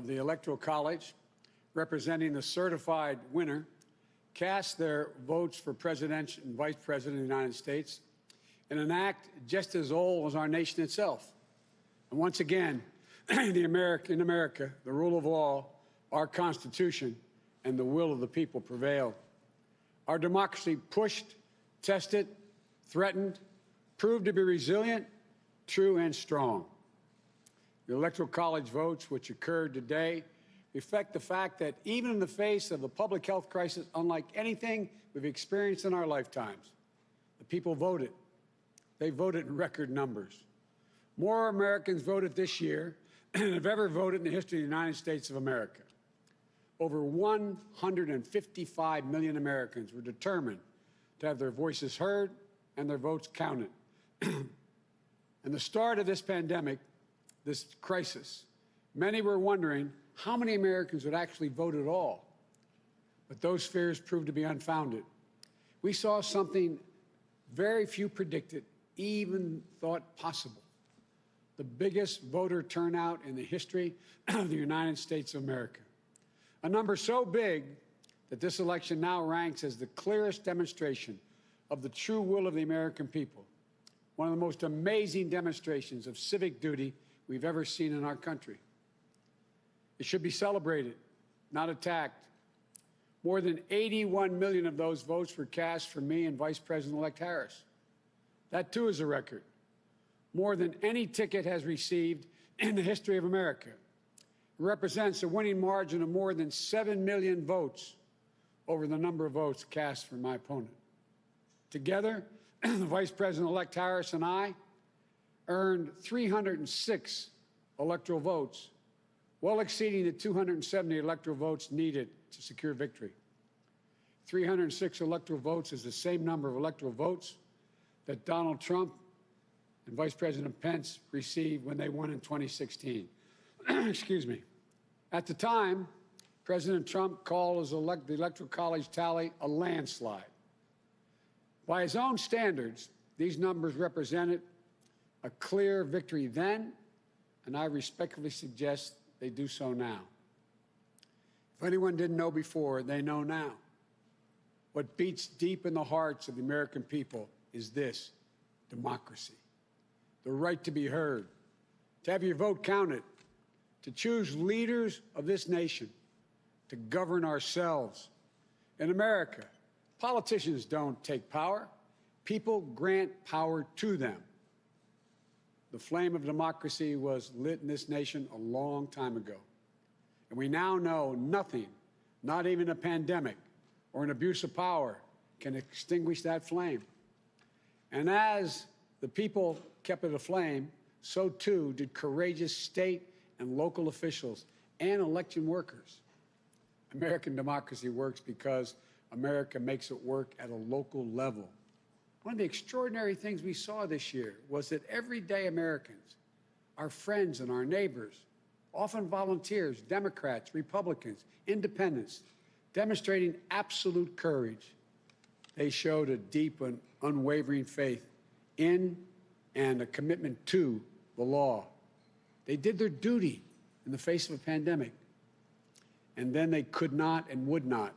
of the Electoral College, representing the certified winner, cast their votes for President and Vice President of the United States in an act just as old as our nation itself. And once again, in America, the rule of law, our Constitution, and the will of the people prevailed. Our democracy pushed, tested, threatened, proved to be resilient, true, and strong. The Electoral College votes, which occurred today, reflect the fact that even in the face of a public health crisis unlike anything we've experienced in our lifetimes, the people voted. They voted in record numbers. More Americans voted this year than have ever voted in the history of the United States of America. Over 155 million Americans were determined to have their voices heard and their votes counted. And the start of this pandemic, this crisis, many were wondering how many Americans would actually vote at all. But those fears proved to be unfounded. We saw something very few predicted, even thought possible. The biggest voter turnout in the history of the United States of America. A number so big that this election now ranks as the clearest demonstration of the true will of the American people. One of the most amazing demonstrations of civic duty we've ever seen in our country. It should be celebrated, not attacked. More than 81 million of those votes were cast for me and Vice President-elect Harris. That, too, is a record. More than any ticket has received in the history of America. It represents a winning margin of more than 7 million votes over the number of votes cast for my opponent. Together, the Vice President-elect Harris and I earned 306 electoral votes, well exceeding the 270 electoral votes needed to secure victory. 306 electoral votes is the same number of electoral votes that Donald Trump and Vice President Pence received when they won in 2016. Excuse me. At the time, President Trump called the Electoral College tally a landslide. By his own standards, these numbers represented a clear victory then, and I respectfully suggest they do so now. If anyone didn't know before, they know now. What beats deep in the hearts of the American people is this: democracy. The right to be heard, to have your vote counted, to choose leaders of this nation, to govern ourselves. In America, politicians don't take power. People grant power to them. The flame of democracy was lit in this nation a long time ago. And we now know nothing, not even a pandemic or an abuse of power, can extinguish that flame. And as the people kept it aflame, so too did courageous state and local officials and election workers. American democracy works because America makes it work at a local level. One of the extraordinary things we saw this year was that everyday Americans, our friends and our neighbors, often volunteers, Democrats, Republicans, independents, demonstrating absolute courage. They showed a deep and unwavering faith in and a commitment to the law. They did their duty in the face of a pandemic. And then they could not and would not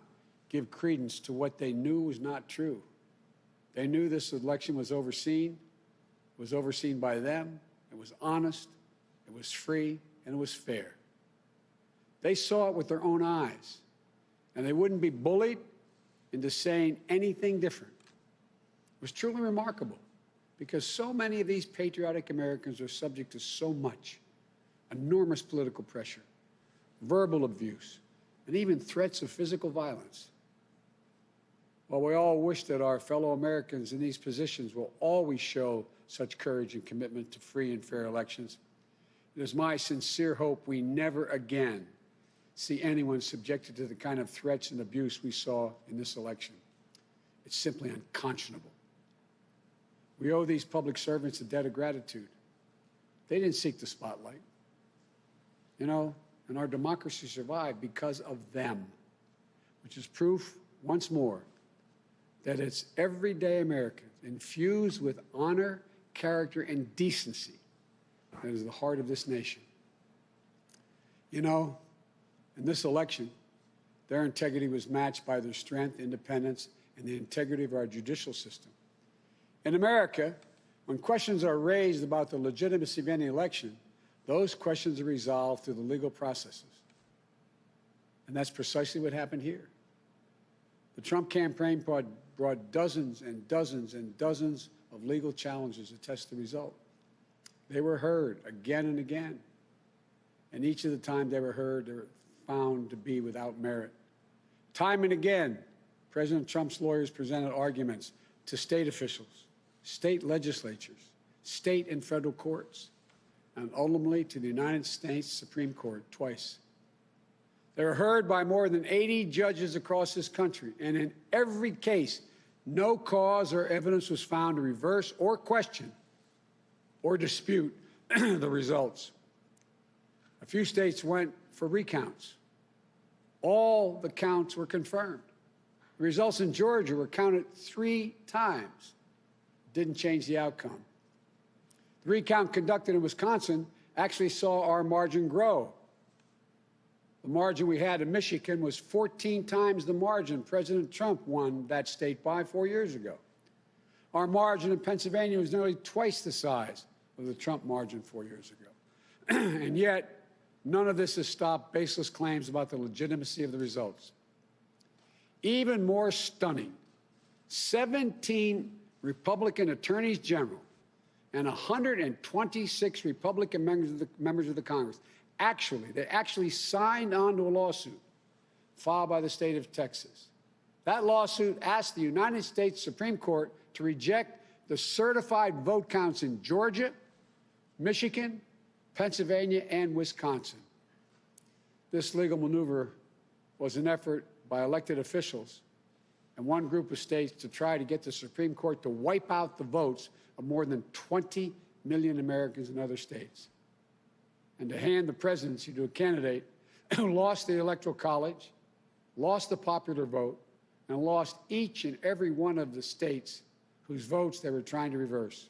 give credence to what they knew was not true. They knew this election was overseen by them, it was honest, it was free, and it was fair. They saw it with their own eyes, and they wouldn't be bullied into saying anything different. It was truly remarkable, because so many of these patriotic Americans are subject to so much, enormous political pressure, verbal abuse, and even threats of physical violence. While we all wish that our fellow Americans in these positions will always show such courage and commitment to free and fair elections, it is my sincere hope we never again see anyone subjected to the kind of threats and abuse we saw in this election. It's simply unconscionable. We owe these public servants a debt of gratitude. They didn't seek the spotlight. You know, and our democracy survived because of them, which is proof, once more, that it's everyday Americans infused with honor, character, and decency that is the heart of this nation. You know, In this election, their integrity was matched by their strength, independence, and the integrity of our judicial system. In America, when questions are raised about the legitimacy of any election, those questions are resolved through the legal processes. And that's precisely what happened here. The Trump campaign brought dozens and dozens and dozens of legal challenges to test the result. They were heard again and again. And each of the times they were heard, they were found to be without merit. Time and again, President Trump's lawyers presented arguments to state officials, state legislatures, state and federal courts, and ultimately to the United States Supreme Court twice. They were heard by more than 80 judges across this country, and in every case, no cause or evidence was found to reverse or question or dispute the results. A few states went for recounts. All the counts were confirmed. The results in Georgia were counted 3 times. Didn't change the outcome. The recount conducted in Wisconsin actually saw our margin grow. The margin we had in Michigan was 14 times the margin President Trump won that state by 4 years ago. Our margin in Pennsylvania was nearly twice the size of the Trump margin 4 years ago. And yet, none of this has stopped baseless claims about the legitimacy of the results. Even more stunning, 17 Republican attorneys general and 126 Republican members of the Congress actually signed on to a lawsuit filed by the state of Texas. That lawsuit asked the United States Supreme Court to reject the certified vote counts in Georgia, Michigan, Pennsylvania, and Wisconsin. This legal maneuver was an effort by elected officials and one group of states to try to get the Supreme Court to wipe out the votes of more than 20 million Americans in other states, and to hand the presidency to a candidate who lost the Electoral College, lost the popular vote, and lost each and every one of the states whose votes they were trying to reverse.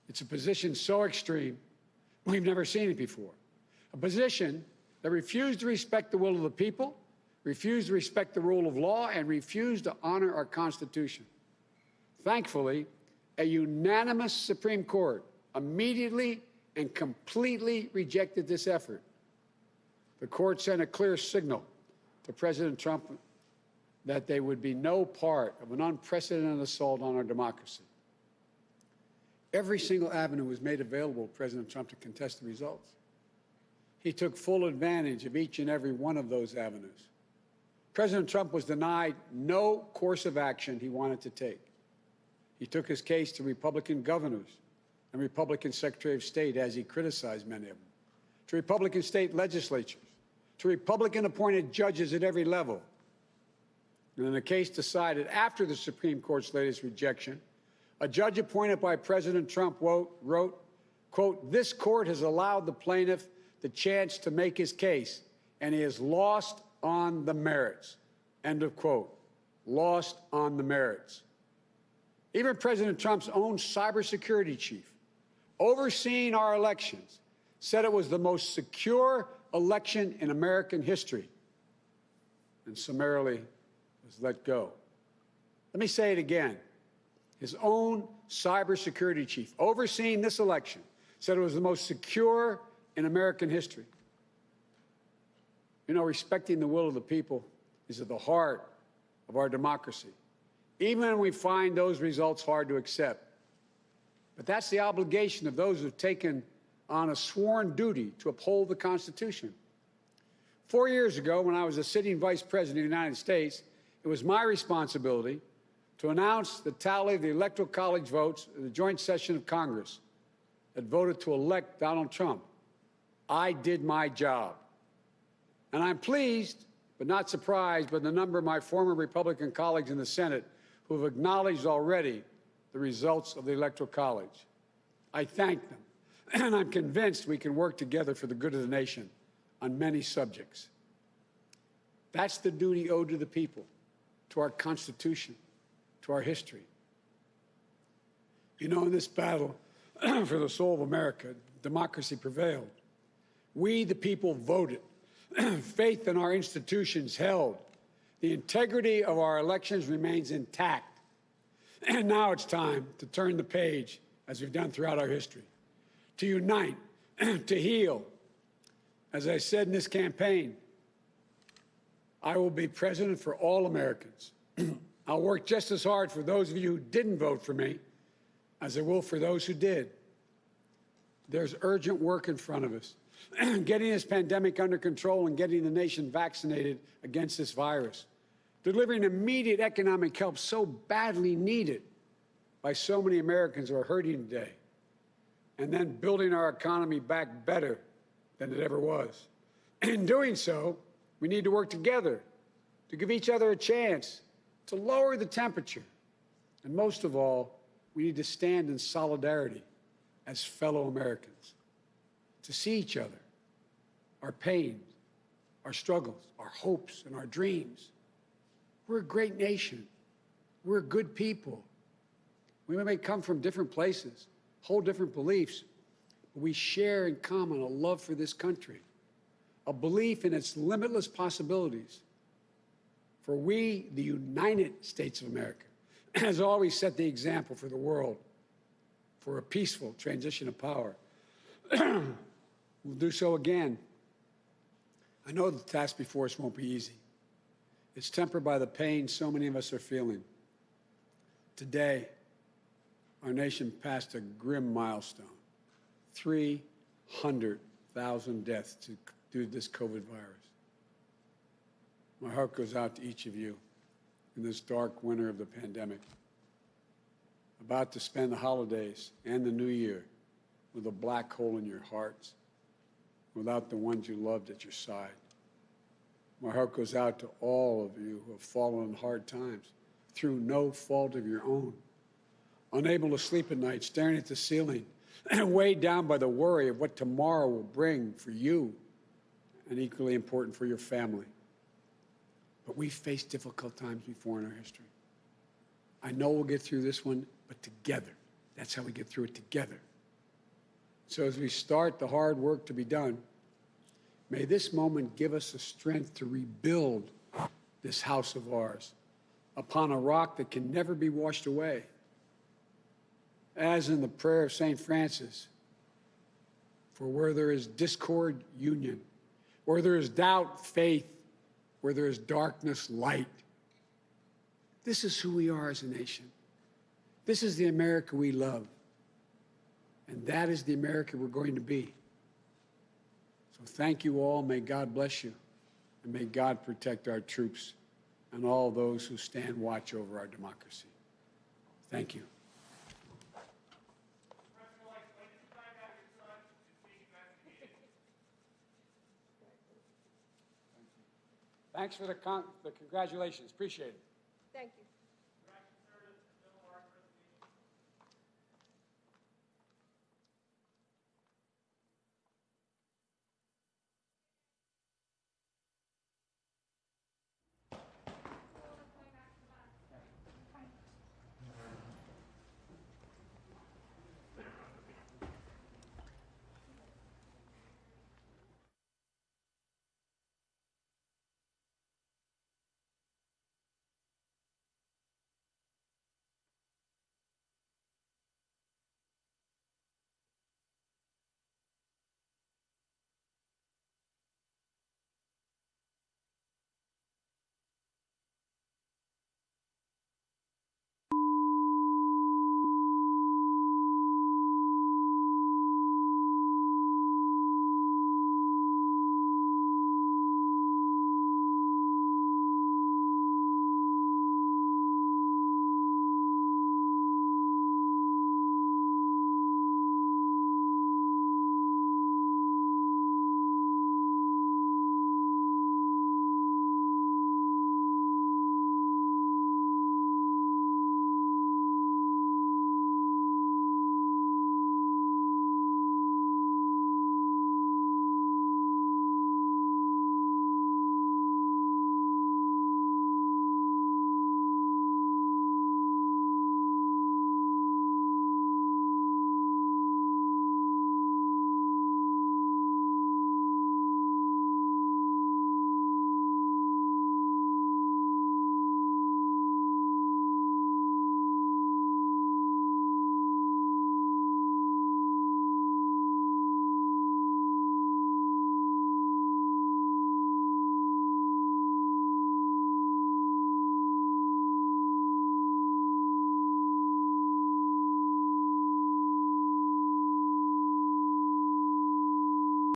It's a position so extreme, we've never seen it before. A position that refused to respect the will of the people, refused to respect the rule of law, and refused to honor our Constitution. Thankfully, a unanimous Supreme Court immediately and completely rejected this effort. The court sent a clear signal to President Trump that there would be no part of an unprecedented assault on our democracy. Every single avenue was made available to President Trump to contest the results. He took full advantage of each and every one of those avenues. President Trump was denied no course of action he wanted to take. He took his case to Republican governors and Republican Secretary of State, as he criticized many of them, to Republican state legislatures, to Republican-appointed judges at every level. And in a case decided after the Supreme Court's latest rejection, a judge appointed by President Trump wrote, quote, "This court has allowed the plaintiff the chance to make his case, and he has lost on the merits," end of quote. Lost on the merits. Even President Trump's own cybersecurity chief, overseeing our elections, said it was the most secure election in American history, and summarily was let go. Let me say it again. His own cybersecurity chief, overseeing this election, said it was the most secure in American history. You know, respecting the will of the people is at the heart of our democracy, even when we find those results hard to accept. But that's the obligation of those who've taken on a sworn duty to uphold the Constitution. 4 years ago, when I was a sitting vice president of the United States, it was my responsibility to announce the tally of the Electoral College votes in the joint session of Congress that voted to elect Donald Trump. I did my job. And I'm pleased, but not surprised, by the number of my former Republican colleagues in the Senate who have acknowledged already the results of the Electoral College. I thank them, and I'm convinced we can work together for the good of the nation on many subjects. That's the duty owed to the people, to our Constitution, to our history. You know, in this battle for the soul of America, democracy prevailed. We, the people, voted Faith in our institutions held. The integrity of our elections remains intact. And now it's time to turn the page, as we've done throughout our history, to unite, to heal. As I said in this campaign, I will be president for all Americans. I'll work just as hard for those of you who didn't vote for me as I will for those who did. There's urgent work in front of us. Getting this pandemic under control and getting the nation vaccinated against this virus. Delivering immediate economic help so badly needed by so many Americans who are hurting today. And then building our economy back better than it ever was. In doing so, we need to work together to give each other a chance to lower the temperature. And most of all, we need to stand in solidarity as fellow Americans, to see each other, our pain, our struggles, our hopes, and our dreams. We're a great nation. We're good people. We may come from different places, hold different beliefs, but we share in common a love for this country, a belief in its limitless possibilities. For we, the United States of America, has always set the example for the world for a peaceful transition of power. We'll do so again. I know the task before us won't be easy. It's tempered by the pain so many of us are feeling. Today, our nation passed a grim milestone, 300,000 deaths due to this COVID virus. My heart goes out to each of you in this dark winter of the pandemic, about to spend the holidays and the new year with a black hole in your hearts, without the ones you loved at your side. My heart goes out to all of you who have fallen in hard times through no fault of your own, unable to sleep at night, staring at the ceiling, and weighed down by the worry of what tomorrow will bring for you, and equally important for your family. But we've faced difficult times before in our history. I know we'll get through this one, but together. That's how we get through it, together. So as we start the hard work to be done, may this moment give us the strength to rebuild this house of ours upon a rock that can never be washed away. As in the prayer of St. Francis, for where there is discord, union, where there is doubt, faith, where there is darkness, light. This is who we are as a nation. This is the America we love. And that is the America we're going to be. So thank you all. May God bless you. And may God protect our troops and all those who stand watch over our democracy. Thank you. Thanks for the congratulations. Appreciate it. Thank you.